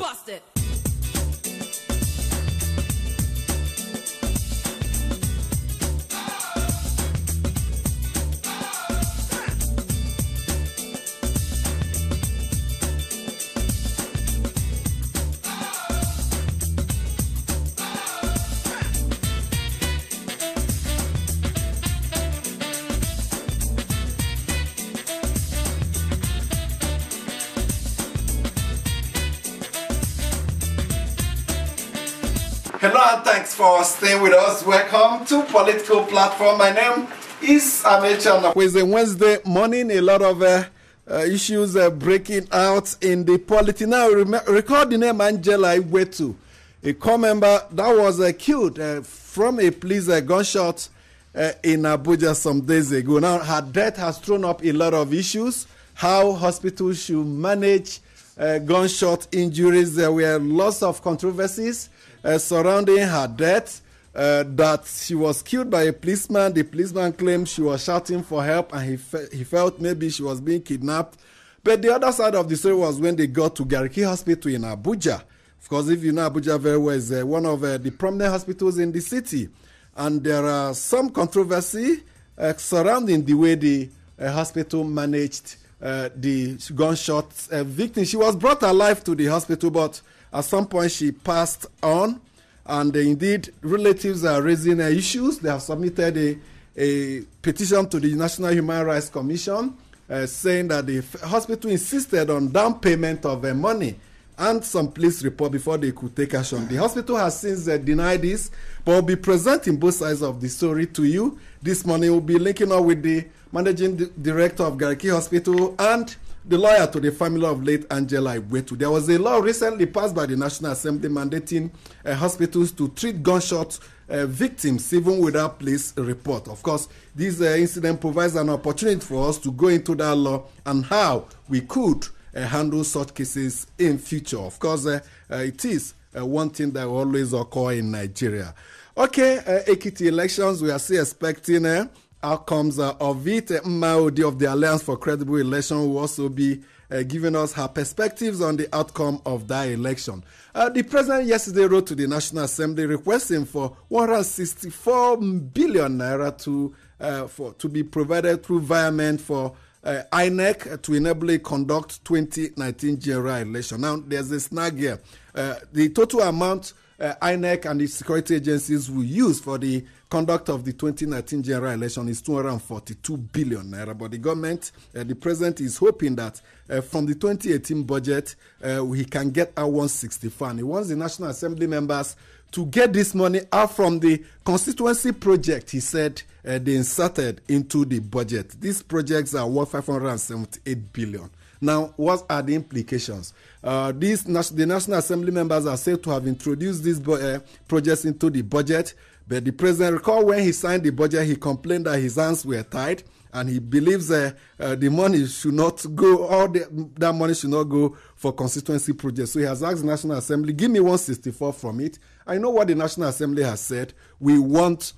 Bust it. Hello and thanks for staying with us. Welcome to Political Platform. My name is Ait. It's a Wednesday morning. A lot of issues breaking out in the politics. Now, recall the name Angela Iwetu, a core member that was killed from a police gunshot in Abuja some days ago. Now, her death has thrown up a lot of issues. How hospitals should manage gunshot injuries. There were lots of controversies surrounding her death, that she was killed by a policeman. The policeman claimed she was shouting for help and he felt maybe she was being kidnapped. But the other side of the story was when they got to Gariki Hospital in Abuja. Of course, if you know Abuja very well, it's one of the prominent hospitals in the city. And there are some controversy surrounding the way the hospital managed the gunshot victim. She was brought alive to the hospital, but at some point, she passed on, and indeed, relatives are raising issues. They have submitted a petition to the National Human Rights Commission saying that the hospital insisted on down payment of money and some police report before they could take action. The hospital has since denied this, but will be presenting both sides of the story to you. This morning, we'll be linking up with the managing director of Gariki Hospital and the lawyer to the family of late Angela Iwetu. There was a law recently passed by the National Assembly mandating hospitals to treat gunshot victims even without police report. Of course, this incident provides an opportunity for us to go into that law and how we could handle such cases in future. Of course, it is one thing that will always occur in Nigeria. Okay, Ekiti elections, we are still expecting outcomes of it. Maudi of the Alliance for Credible Election will also be giving us her perspectives on the outcome of that election. The president yesterday wrote to the National Assembly requesting for 164 billion naira to be provided through environment for INEC to enable it conduct 2019 general election. Now, there's a snag here. The total amount INEC and the security agencies will use for the conduct of the 2019 general election is 242 billion naira. But the government, the president is hoping that from the 2018 budget, he can get a 164. And he wants the National Assembly members to get this money out from the constituency project, he said, they inserted into the budget. These projects are worth 578 billion. Now, what are the implications? The National Assembly members are said to have introduced these projects into the budget, but the president, recall when he signed the budget, he complained that his hands were tied, and he believes the money should not go, that money should not go for constituency projects. So he has asked the National Assembly, give me 164 from it. I know what the National Assembly has said. We want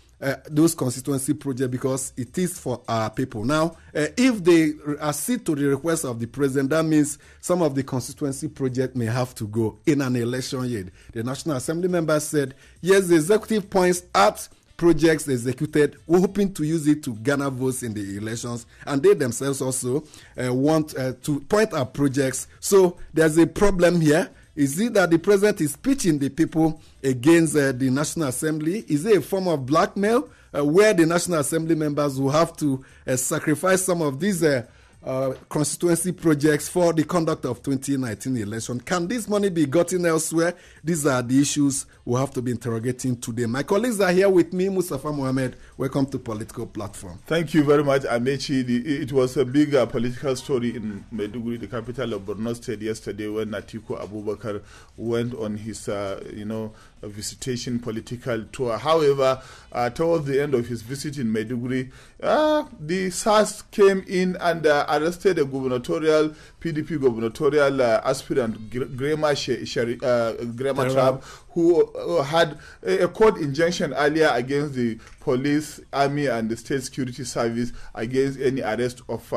those constituency projects because it is for our people. Now, if they accede to the request of the president, that means some of the constituency projects may have to go in an election year. The National Assembly members said, yes, the executive points at projects executed, we're hoping to use it to garner votes in the elections, and they themselves also want to point at projects. So there's a problem here. Is it that the president is pitching the people against the National Assembly? Is it a form of blackmail where the National Assembly members will have to sacrifice some of these constituency projects for the conduct of 2019 election? Can this money be gotten elsewhere? These are the issues we'll have to be interrogating today. My colleagues are here with me. Mustafa Mohammed, welcome to Political Platform. Thank you very much, Amechi. It was a big political story in Maiduguri, the capital of Borno State, yesterday when Atiku Abubakar went on his, a visitation political tour. However, towards the end of his visit in Maiduguri, the SARS came in and arrested a PDP gubernatorial aspirant, Grema Trab, who had a court injunction earlier against the police, army, and the state security service against any arrest of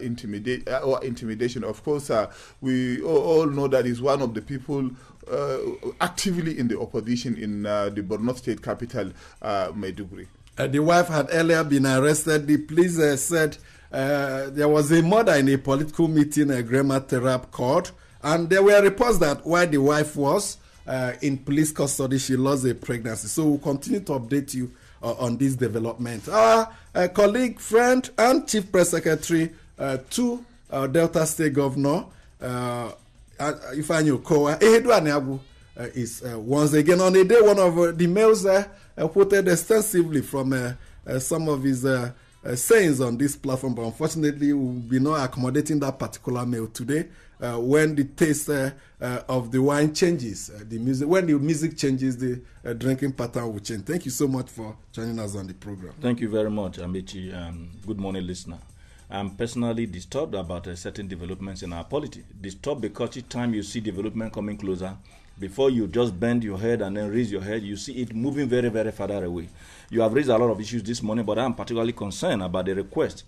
intimidation. Of course, we all know that he's one of the people actively in the opposition in the Borno state capital, Maiduguri. The wife had earlier been arrested. The police said there was a murder in a political meeting at Grema Terap Court, and there were reports that while the wife was in police custody, she lost a pregnancy. So we'll continue to update you on this development. Our colleague, friend, and Chief Press Secretary to Delta State Governor Ifeanyi Okowa, Ehedu Aniagwu, is once again on a day. One of the mails quoted extensively from some of his sayings on this platform, but unfortunately we will be not accommodating that particular mail today. When the taste of the wine changes, when the music changes, the drinking pattern will change. Thank you so much for joining us on the program. Thank you very much, Amechi. Good morning, listener. I'm personally disturbed about certain developments in our polity. Disturbed because each time you see development coming closer, before you just bend your head and then raise your head, you see it moving very, very further away. You have raised a lot of issues this morning, but I'm particularly concerned about the request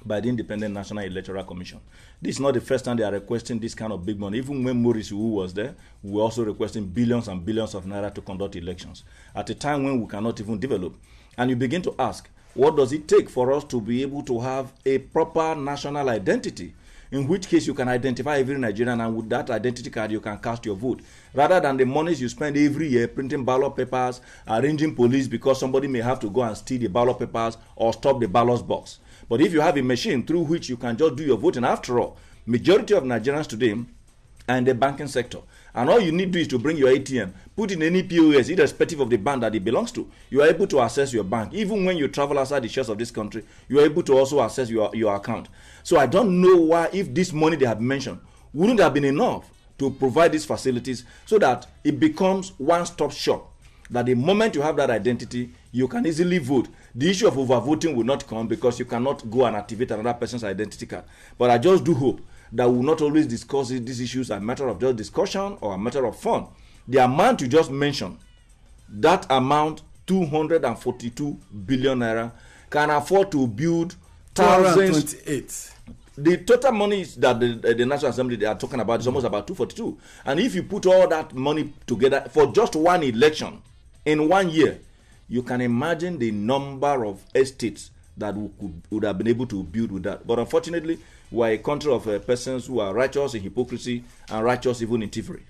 by the Independent National Electoral Commission. This is not the first time they are requesting this kind of big money. Even when Maurice Wu was there, we were also requesting billions and billions of naira to conduct elections at a time when we cannot even develop. And you begin to ask, what does it take for us to be able to have a proper national identity? In which case you can identify every Nigerian, and with that identity card you can cast your vote. Rather than the monies you spend every year printing ballot papers, arranging police because somebody may have to go and steal the ballot papers or stop the ballot box. But if you have a machine through which you can just do your voting, after all, majority of Nigerians today are in the banking sector. And all you need to do is to bring your ATM, put in any POS, irrespective of the bank that it belongs to. You are able to access your bank. Even when you travel outside the shores of this country, you are able to also access your account. So I don't know why, if this money they have mentioned wouldn't have been enough to provide these facilities so that it becomes one-stop shop. That the moment you have that identity, you can easily vote. The issue of overvoting will not come because you cannot go and activate another person's identity card. But I just do hope that we will not always discuss these issues as a matter of just discussion or a matter of fun. The amount you just mentioned, that amount, 242 billion naira, can afford to build thousands. 228. The total money that the National Assembly they are talking about is almost about 242. And if you put all that money together for just one election in 1 year, you can imagine the number of estates that would have been able to build with that. But unfortunately, we are a country of persons who are righteous in hypocrisy and righteous even in thievery.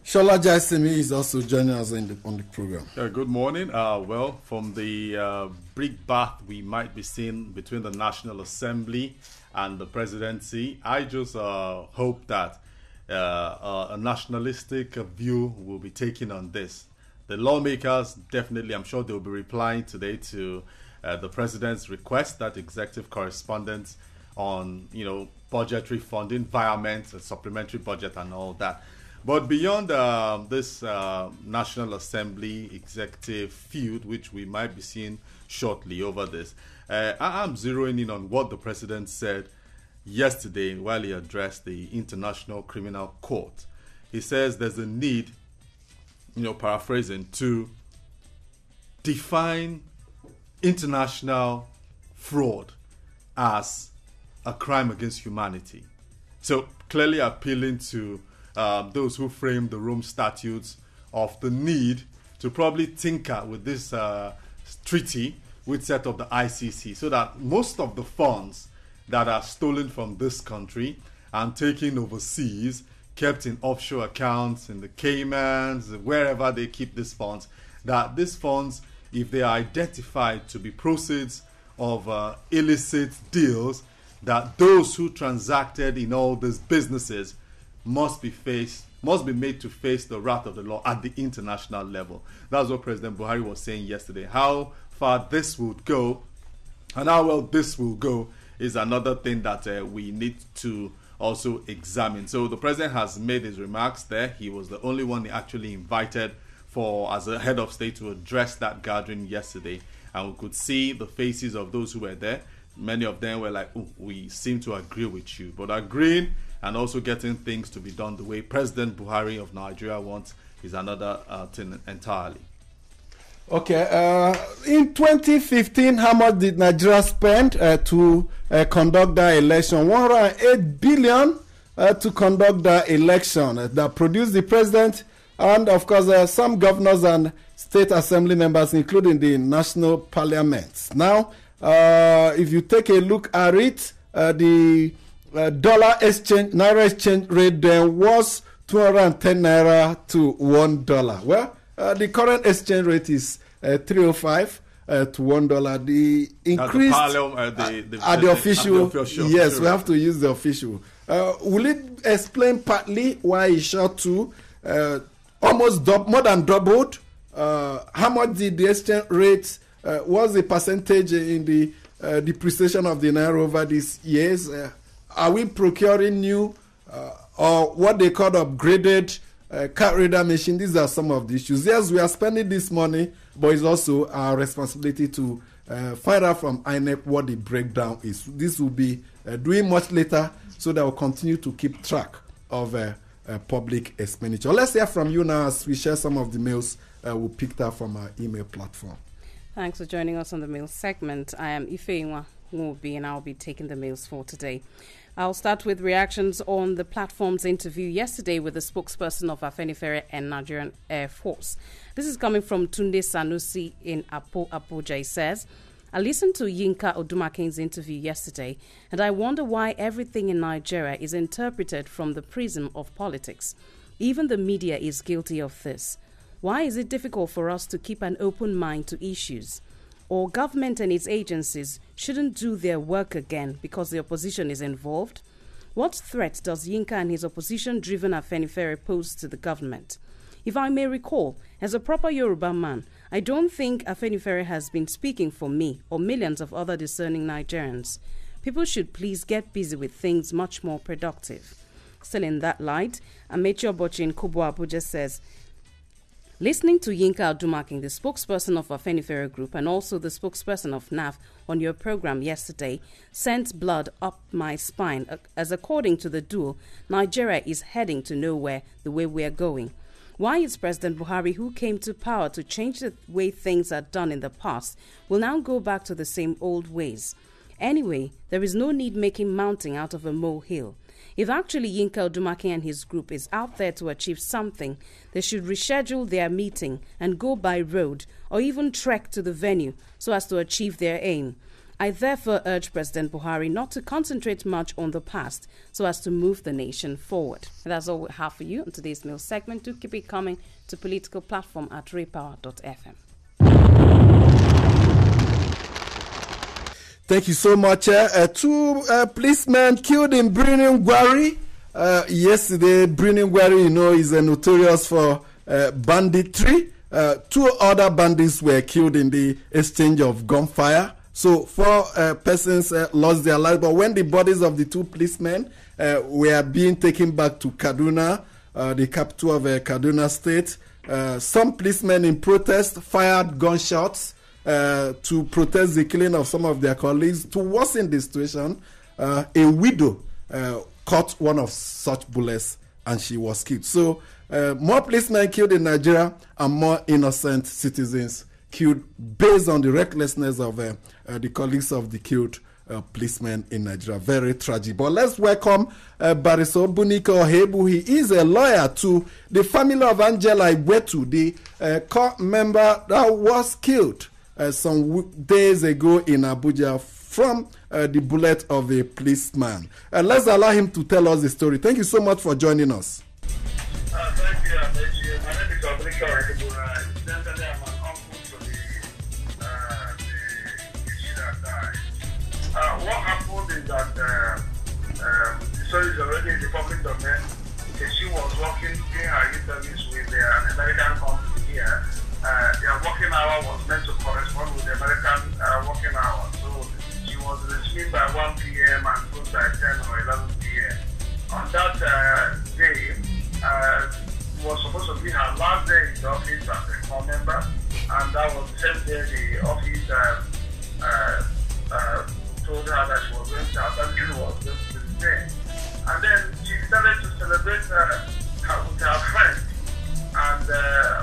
Shola Jaisimi is also joining us on the program. Good morning. Well, from the big bath we might be seeing between the National Assembly and the presidency, I just hope that a nationalistic view will be taken on this. The lawmakers, definitely, I'm sure they'll be replying today to the president's request, that executive correspondence on, budgetary funding, environment, and supplementary budget and all that. But beyond this National Assembly executive feud, which we might be seeing shortly over this, I'm zeroing in on what the president said yesterday while he addressed the International Criminal Court. He says there's a need, paraphrasing, to define international fraud as a crime against humanity. So clearly appealing to those who framed the Rome Statutes of the need to probably tinker with this treaty which set up the ICC, so that most of the funds that are stolen from this country and taken overseas, kept in offshore accounts in the Caymans, wherever they keep these funds, that these funds, if they are identified to be proceeds of illicit deals, that those who transacted in all these businesses must be made to face the wrath of the law at the international level. That's what President Buhari was saying yesterday. How far this would go and how well this will go is another thing that we need to also examine. So the president has made his remarks there. He was the only one actually invited as a head of state to address that gathering yesterday. And we could see the faces of those who were there many of them were like, oh, we seem to agree with you. But agreeing and also getting things to be done the way President Buhari of Nigeria wants is another thing entirely. Okay, in 2015, how much did Nigeria spend to conduct that election? 108 billion to conduct that election that produced the president and, of course, some governors and state assembly members, including the national parliaments. Now, if you take a look at it, the naira exchange rate then was 210 naira to $1. Well, the current exchange rate is 305 to $1. The increase at the official, yes, we have to use the official. Will it explain partly why it shot to almost more than doubled? How much did the exchange rate was the percentage in the depreciation of the naira over these years? Are we procuring new or what they call upgraded card reader machine? These are some of the issues. Yes, we are spending this money, but it's also our responsibility to find out from INEP what the breakdown is. This will be doing much later, so that we'll continue to keep track of public expenditure. Let's hear from you now as we share some of the mails we picked up from our email platform. Thanks for joining us on the mail segment. I am Ifeinwa Nwobi, and I'll be taking the mails for today. I'll start with reactions on the platform's interview yesterday with the spokesperson of Afenifere and Nigerian Air Force. This is coming from Tunde Sanusi in Abuja. He says, I listened to Yinka Odumakin's interview yesterday, and I wonder why everything in Nigeria is interpreted from the prism of politics. Even the media is guilty of this. Why is it difficult for us to keep an open mind to issues? Or government and its agencies shouldn't do their work again because the opposition is involved? What threat does Yinka and his opposition-driven Afenifere pose to the government? If I may recall, as a proper Yoruba man, I don't think Afenifere has been speaking for me or millions of other discerning Nigerians. People should please get busy with things much more productive. Still in that light, Amechi Obochi in Kobo Abuja says, listening to Yinka Odumakin, the spokesperson of Afenifere Group and also the spokesperson of NAF on your program yesterday, sent blood up my spine, as according to the duo, Nigeria is heading to nowhere the way we are going. Why is President Buhari, who came to power to change the way things are done in the past, will now go back to the same old ways? Anyway, there is no need making mountain out of a molehill. If actually Yinka Odumakin and his group is out there to achieve something, they should reschedule their meeting and go by road or even trek to the venue so as to achieve their aim. I therefore urge President Buhari not to concentrate much on the past so as to move the nation forward. And that's all we have for you on today's mail segment. Do keep it coming to Political Platform at raypower.fm. Thank you so much. Two policemen killed in Birnin Gwari. Yesterday, Birnin Gwari, is notorious for banditry. Two other bandits were killed in the exchange of gunfire. So 4 persons lost their lives. But when the bodies of the 2 policemen were being taken back to Kaduna, the capital of Kaduna State, some policemen in protest fired gunshots to protest the killing of some of their colleagues. To worsen the situation, a widow caught one of such bullets and she was killed. So more policemen killed in Nigeria and more innocent citizens killed based on the recklessness of the colleagues of the killed policemen in Nigeria. Very tragic. But let's welcome Barrister Buniko Hebu. He is a lawyer to the family of Angela Igwetu, the court member that was killed some days ago in Abuja from the bullet of a policeman. Let's allow him to tell us the story. Thank you so much for joining us. Thank you, Amechi. My name is Buniko Hebu. Incidentally, I'm an uncle to the that died. What happened is that the story is already in the public domain. She was working, doing her interviews with an American company here. Their working hour was meant to correspond with the American working hour. So she was resuming by 1 p.m. and closed by 10 or 11 p.m. On that day, was supposed to be her last day in the office as a core member, and that was the same day the office told her that she was going to, after the was going to be there. And then she decided to celebrate with her friends. And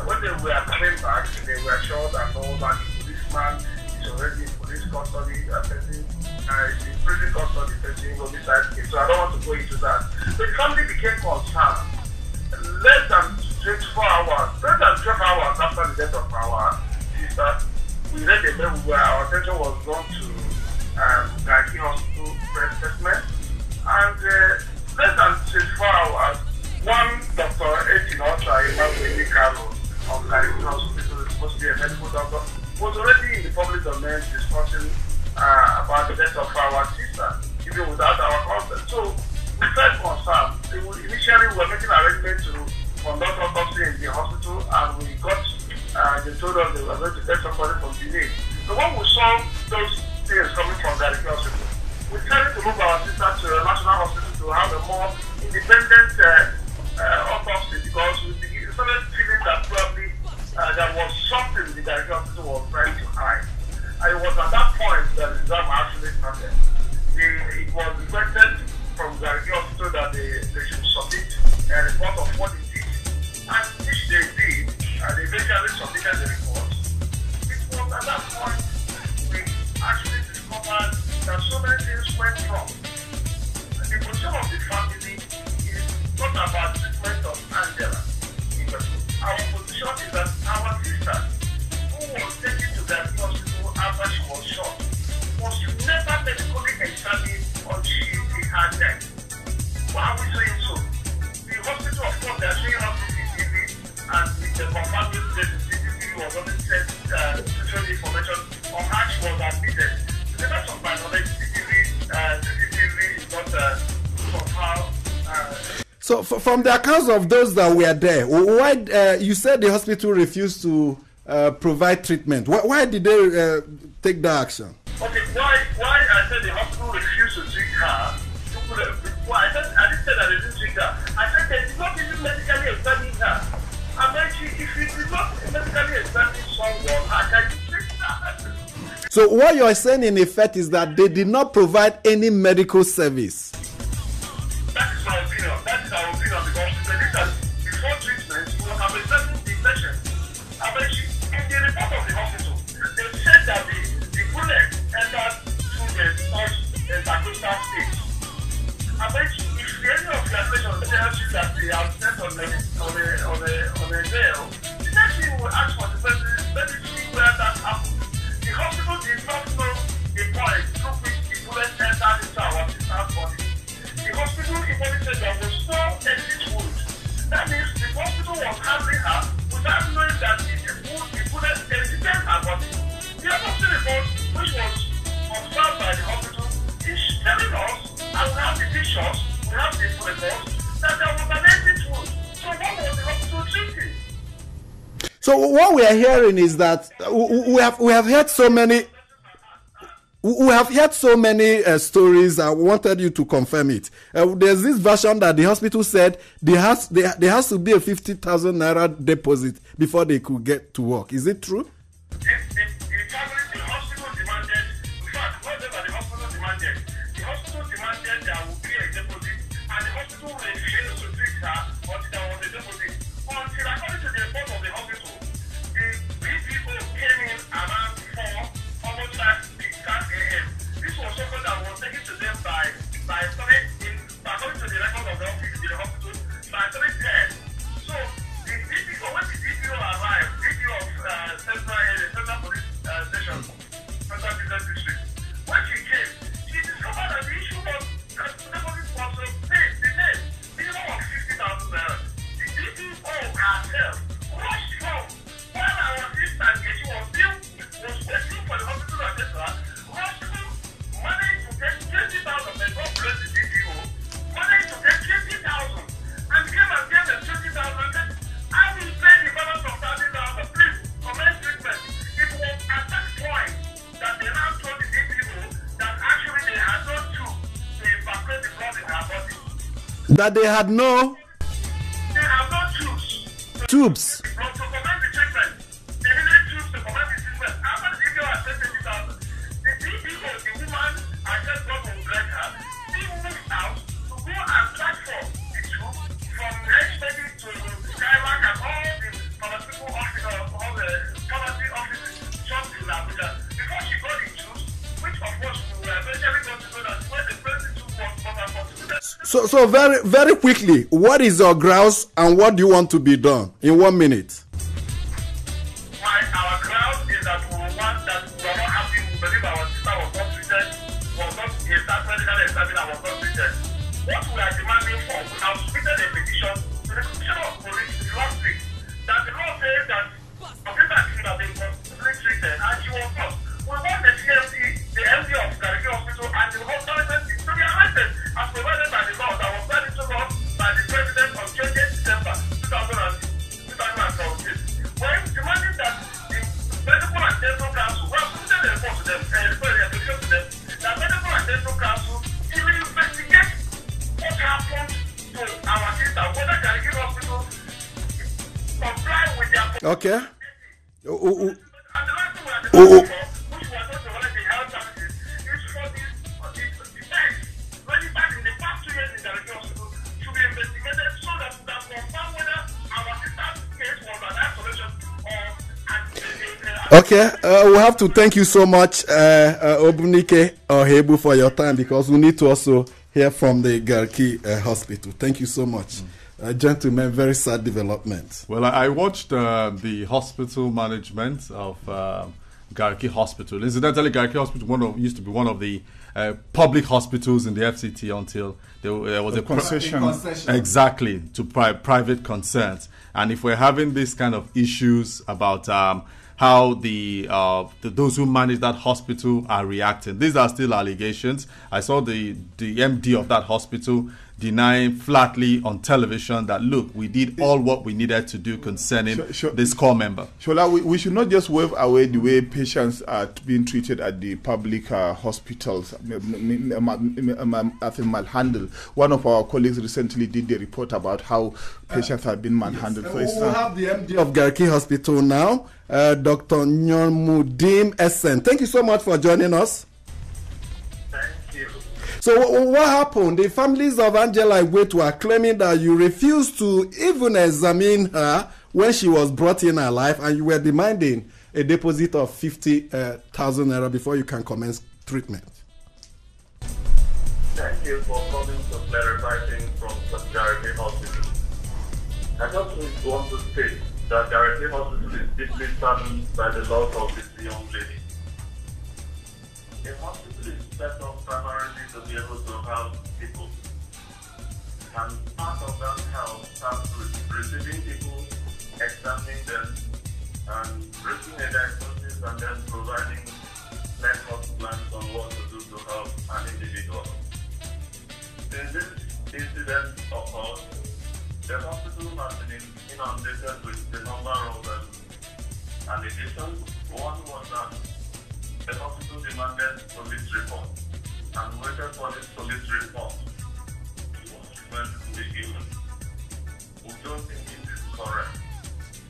when they were coming back, they were sure that no, that the policeman is already in police custody, is in prison custody, facing homicide case. So I don't want to go into that. The family became concerned. Less than 12 hours after the death of our sister, we read the mail where our attention was drawn to Garki Hospital assessment. And less than 24 hours, one Dr. Ait Political of Garki Hospital, is supposed to be a medical doctor, was already in the public domain discussing about the death of our sister, even without our consent. So we felt concerned. Initially, we were making arrangements to conduct autopsy in the hospital, and we got, they told us they were going to get somebody from Benin. So when we saw those things coming from Garki Hospital, we decided to move our sister to a national hospital to have a more independent autopsy, because we started feeling that probably there was something the Garki Hospital was trying to hide. And it was at that point that the exam actually started. It was requested from Garki Hospital that they should submit a report of what it is, and which they did, and they eventually submitted the report. It was at that point we actually discovered that so many things went wrong. And the position of the family is not about treatment of Angela. Our position is that our sister, who was taken to the hospital after she was shot, was never medically examined until her death. Why are we saying so? The hospital, of course, they are showing us CCTV, and the confirming that the CCTV was only sent to information on how she was admitted. To the best of my knowledge, CCTV is not somehow. So, from the accounts of those that were there, why you said the hospital refused to provide treatment? Why did they take that action? Okay, why I said the hospital refused to treat her? I didn't say that they didn't treat her. I said they did not even medically examine her. And then if you did not medically examine someone, how can you treat her? So what you are saying in effect is that they did not provide any medical service. That is my opinion. That is our opinion, because we believe that before treatment, we will have examined the patient. And then in the report of the hospital, they said that the bullet entered through the first intercostal stage. And then if any of the patients tells you that they have sent on a veil, the next thing we will ask for the person, let me see where that happened. The hospital did not know the point through which the bullet entered into our sister's body. The hospital even said there was no exit wound. That means the hospital was handling her without knowing that the bullet exited her body. The autopsy report, which was observed by the hospital, is telling us, and we have the pictures, we have the reports, that there was an exit wound. So what was the hospital thinking? So what we are hearing is that we have heard so many. We have heard so many stories. I wanted you to confirm it. There's this version that the hospital said there has to be a 50,000 naira deposit before they could get to work. Is it true? The hospital demanded, in fact, whatever the hospital demanded there would be a deposit, and the hospital refused to treat her until there was a deposit. Until, according to the report of the hospital, the BPO came in around 4, almost like 6 a.m. This was something that was taken to them by according to the record of the office in the hospital, by 3:10. So the BPO, when the BPO arrived, BPO of Central Police Station, Central Business District, when she came, she discovered that the issue was that the deposit was paid, the name, minimum of 50,000 naira. The BPO herself rushed home while our sister, she was waiting for the hospital to attend to her. Rushed home, managed to get 20,000, and God bless the BPO, managed to get 20,000, and came and gave them 20,000 and said, I will pay the balance of 30,000, please, commence treatment. It was at that point that they now told the BPO that actually they had no tube to evacuate the blood in her body. That they had no tubes. To commence the treatment. They needed tubes to commence the treatment. After the BPO had said 20,000, the BPO, the woman, and So very, very quickly, what is your grouse and what do you want to be done in 1 minute? Our ground is that we want that we are not happy. We believe our sister was not treated, was not medically examined, and was not treated. What we are demanding for, we have submitted a petition to the Commissioner of Police last week that the law says that a sister should have been completely treated, and she was not. We want the CMD, the MD of Gariki Hospital, and the hospital to be arrested as provided by the law that was signed into law by the President on 20th December 2017. We're demanding that the Medical and Dental Council, we have submitted a report to them, to them, that Medical and Dental Council will investigate what happened to our sister, whether Gariki Hospital comply with their... Okay. And the last thing we are demanding for, which we are not providing the health services, is for the defense registered in the past 2 years in Gariki Hospital to be investigated so that we can confirm whether our sister's case was an isolation or an... Okay, we have to thank you so much, Obunike Ohebu, for your time, because we need to also hear from the Garki Hospital. Thank you so much. Gentlemen, very sad development. Well, I watched the hospital management of Garki Hospital. Incidentally, Garki Hospital used to be one of the public hospitals in the FCT until there was a concession. Exactly, to private concerns. And if we're having this kind of issues about how those who manage that hospital are reacting, these are still allegations. I saw the MD of that hospital denying flatly on television that, look, we did all what we needed to do concerning this core member. Shola, we should not just wave away the way patients are being treated at the public hospitals. I think malhandled. One of our colleagues recently did a report about how patients have been manhandled. Yes. We have the MD of Garki Hospital now, Dr. Nyomudim Essen. Thank you so much for joining us. So what happened? The families of Angela Igwetu are claiming that you refused to even examine her when she was brought in alive, and you were demanding a deposit of 50,000 naira before you can commence treatment. Thank you for coming to clarify things from Gariki Hospital. I just want to state that Gariki Hospital is deeply saddened by the loss of this young lady. A hospital is set up primarily to be able to help people. And part of that help starts with receiving people, examining them, and breaking a diagnosis, and then providing network plans on what to do to help an individual. Since this incident occurred, the hospital has been inundated with a number of allegations. One was that the hospital demanded police report and waited for this police report before treatment to be given. We don't think this is correct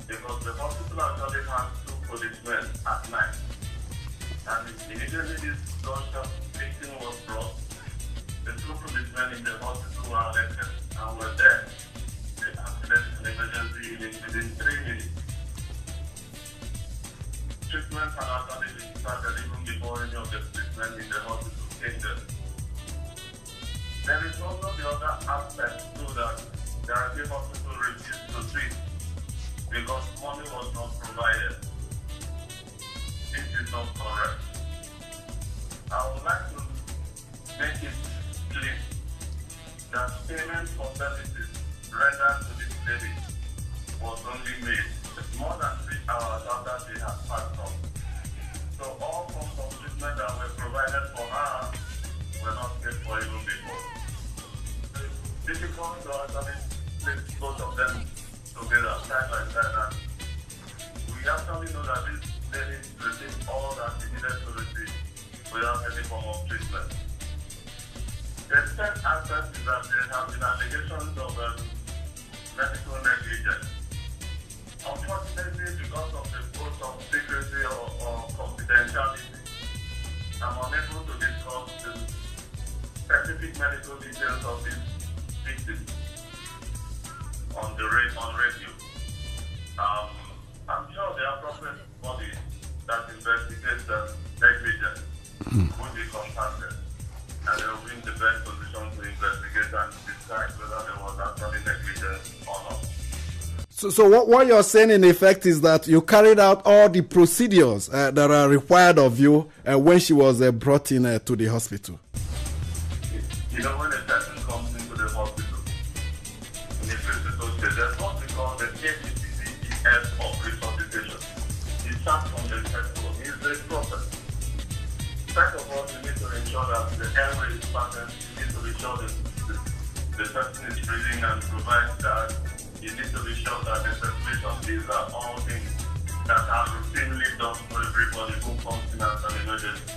because the hospital actually has 2 policemen at night, and immediately this gunshot victim was brought, the 2 policemen in the hospital were arrested and were there. The accident and emergency unit within 3 minutes. Treatment had actually been started even before any of the treatment in the hospital came there. There is also the other aspect too that Gariki Hospital refused to treat because money was not provided. This is not correct. I would like to make it clear that payment for services rendered to this lady was only made more than 3 hours after she had passed on. So all forms of treatment that were provided for her were not paid for even before. It's difficult to actually place both of them together side by side, and we actually know that this lady received all that she needed to receive without any form of treatment. The second aspect is that there have been allegations of medical negligence. Unfortunately, because of the post of secrecy or confidentiality, I'm unable to discuss the specific medical details of this victim on the radio. So what you're saying in effect is that you carried out all the procedures that are required of you when she was brought in to the hospital. You know, when a person comes into the hospital, in the physical state, there's what we call the APCDES of resuscitation. It starts from the testicle. It's the process. First of all, you need to ensure that the airway is patterned. You need to ensure that the person is breathing and provide that. You need to be sure that the circulation. These are all things that are routinely done for everybody who comes in as an emergency.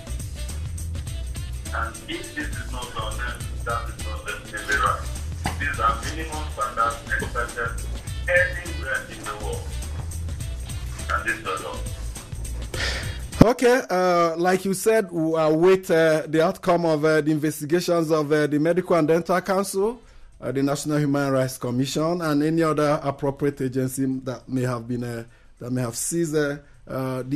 And if this is not done, then that is not definitely right. These are minimum standards expected anywhere in the world. And this does not. Okay, like you said, we await the outcome of the investigations of the Medical and Dental Council, the National Human Rights Commission, and any other appropriate agency that may have been that may have seized the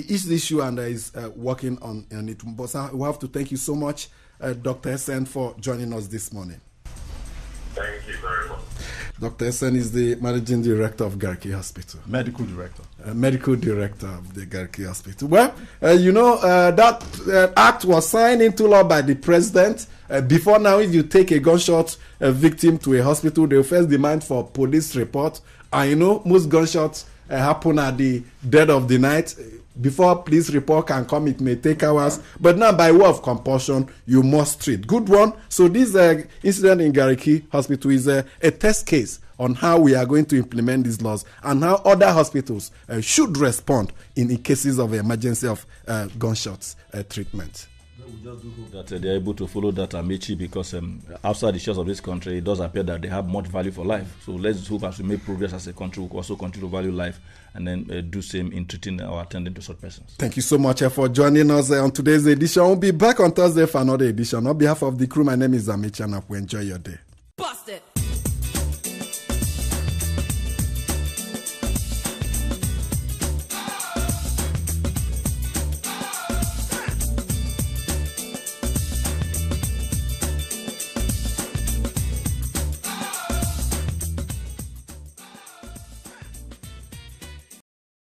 issue and is working on it. But we have to thank you so much, Dr. Essen, for joining us this morning. Thank you very much. Dr. Essen is the Managing Director of Garki Hospital. Medical Director. Medical Director of the Garki Hospital. Well, that act was signed into law by the President. Before now, if you take a gunshot victim to a hospital, they will first demand for police report. And most gunshots happen at the dead of the night. Before police report can come, it may take hours. But now, by way of compulsion, you must treat. Good one. So this incident in Gariki Hospital is a test case on how we are going to implement these laws and how other hospitals should respond in cases of emergency of gunshots treatment. We just do hope that they're able to follow that Amechi, because outside the shores of this country, it does appear that they have much value for life. So let's hope as we make progress as a country, we will also continue to value life and then do same in treating or attending to such persons. Thank you so much for joining us on today's edition. We'll be back on Thursday for another edition. On behalf of the crew, my name is Amechi, and I hope you enjoy your day.